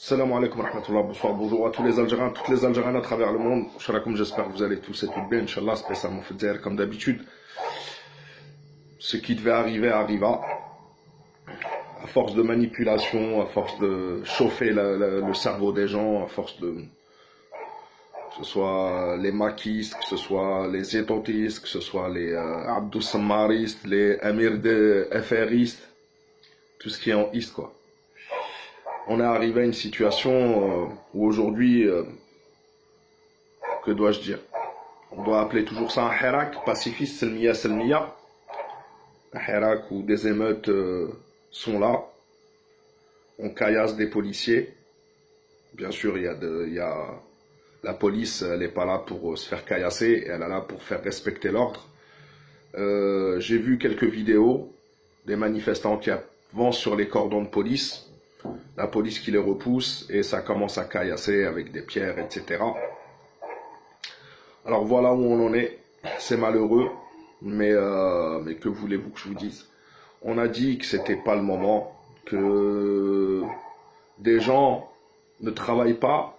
Salam alaikum wa rahmatullah, bonsoir, bonjour à tous les Algériens, toutes les Algériennes à travers le monde. Comme j'espère que vous allez tous et toutes bien, Inch'Allah, spécialement Fedzer comme d'habitude. Ce qui devait arriver arriva. À force de manipulation, à force de chauffer le cerveau des gens, à force de... Que ce soit les maquistes, que ce soit les étotistes, que ce soit les Abdou Sammaristes, les Amir de FRistes, tout ce qui est en Ist, quoi. On est arrivé à une situation où aujourd'hui, que dois-je dire? On doit appeler toujours ça un hirak, pacifiste, selmiya. Un hirak où des émeutes sont là. On caillasse des policiers. Bien sûr, il y a la police, elle n'est pas là pour se faire caillasser, elle est là pour faire respecter l'ordre. J'ai vu quelques vidéos des manifestants qui avancent sur les cordons de police. La police qui les repousse et ça commence à caillasser avec des pierres, etc. Alors voilà où on en est. C'est malheureux, mais que voulez-vous que je vous dise? On a dit que c'était pas le moment, que des gens ne travaillent pas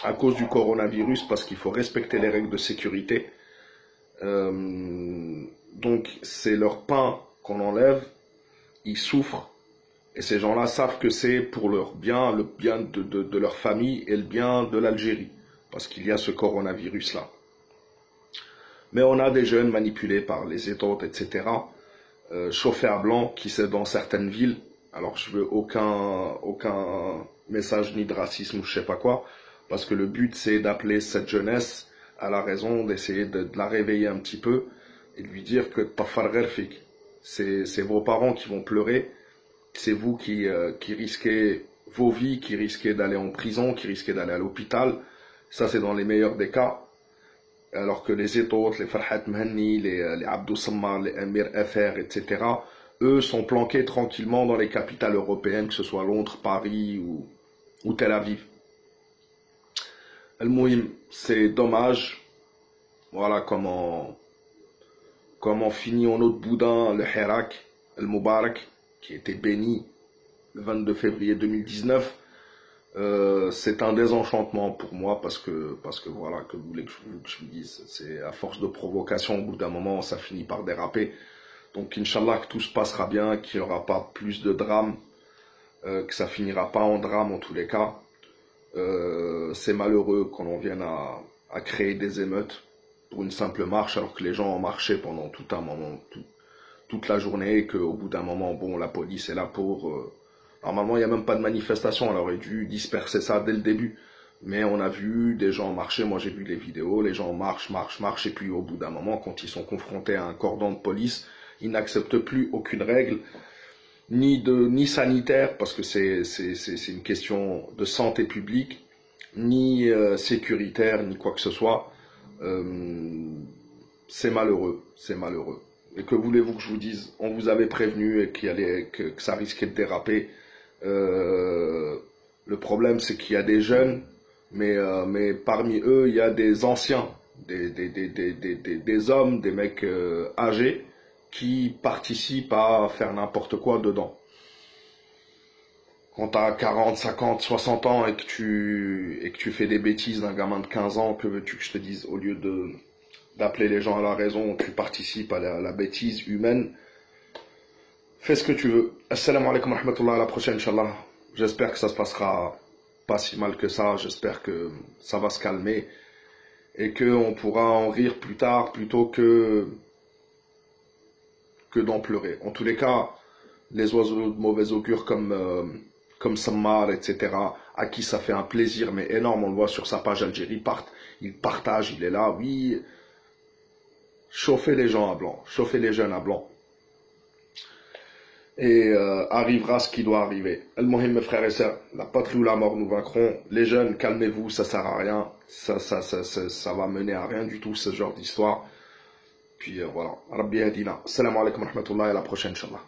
à cause du coronavirus parce qu'il faut respecter les règles de sécurité. Donc c'est leur pain qu'on enlève, ils souffrent. Et ces gens-là savent que c'est pour leur bien, le bien de leur famille et le bien de l'Algérie. Parce qu'il y a ce coronavirus-là. Mais on a des jeunes manipulés par les étotes, etc. Chauffeurs blancs qui sont dans certaines villes. Alors je veux aucun message ni de racisme ou je sais pas quoi. Parce que le but c'est d'appeler cette jeunesse à la raison, d'essayer de la réveiller un petit peu. Et de lui dire que c'est vos parents qui vont pleurer. C'est vous qui risquez vos vies, qui risquez d'aller en prison, qui risquez d'aller à l'hôpital. Ça, c'est dans les meilleurs des cas. Alors que les étotes, les Farhat Mhanni, les Abdou Sammar, les Amir FR, etc., eux sont planqués tranquillement dans les capitales européennes, que ce soit Londres, Paris ou Tel Aviv. Al-Mouhim, c'est dommage. Voilà comment finit en autre boudin le Hirak, Al-Mubarak, qui était béni le 22 février 2019, c'est un désenchantement pour moi parce que voilà, que vous voulez que je vous dise, c'est à force de provocation, au bout d'un moment, ça finit par déraper. Donc, Inch'Allah, que tout se passera bien, qu'il n'y aura pas plus de drame, que ça finira pas en drame en tous les cas. C'est malheureux qu'on en vienne à créer des émeutes pour une simple marche, alors que les gens ont marché pendant tout un moment, toute la journée, et qu'au bout d'un moment, bon, la police est là pour... Normalement, il n'y a même pas de manifestation, elle aurait dû disperser ça dès le début. Mais on a vu des gens marcher, moi j'ai vu les vidéos, les gens marchent, et puis au bout d'un moment, quand ils sont confrontés à un cordon de police, ils n'acceptent plus aucune règle, ni sanitaire, parce que c'est une question de santé publique, ni sécuritaire, ni quoi que ce soit. C'est malheureux, c'est malheureux. Et que voulez-vous que je vous dise? On vous avait prévenu et que ça risquait de déraper. Le problème, c'est qu'il y a des jeunes, mais parmi eux, il y a des anciens, des hommes, des mecs âgés, qui participent à faire n'importe quoi dedans. Quand tu as 40, 50, 60 ans et que tu fais des bêtises d'un gamin de 15 ans, que veux-tu que je te dise? Au lieu d'appeler les gens à la raison, tu participes à la bêtise humaine. Fais ce que tu veux. Assalamu alaikum wa rahmatullah, à la prochaine, Inch'Allah. J'espère que ça se passera pas si mal que ça, j'espère que ça va se calmer et qu'on pourra en rire plus tard plutôt que d'en pleurer. En tous les cas, les oiseaux de mauvais augure comme Sammar, etc., à qui ça fait un plaisir mais énorme, on le voit sur sa page Algérie, il partage, il est là, oui... Chauffer les gens à blanc, chauffer les jeunes à blanc. Et arrivera ce qui doit arriver. Al-Mohim, mes frères et sœurs, la patrie ou la mort, nous vaincrons. Les jeunes, calmez-vous, ça sert à rien. Ça va mener à rien du tout, ce genre d'histoire. Puis voilà. Rabbi Hadina. Salam alaikum wa rahmatullah, et à la prochaine, Inch'Allah.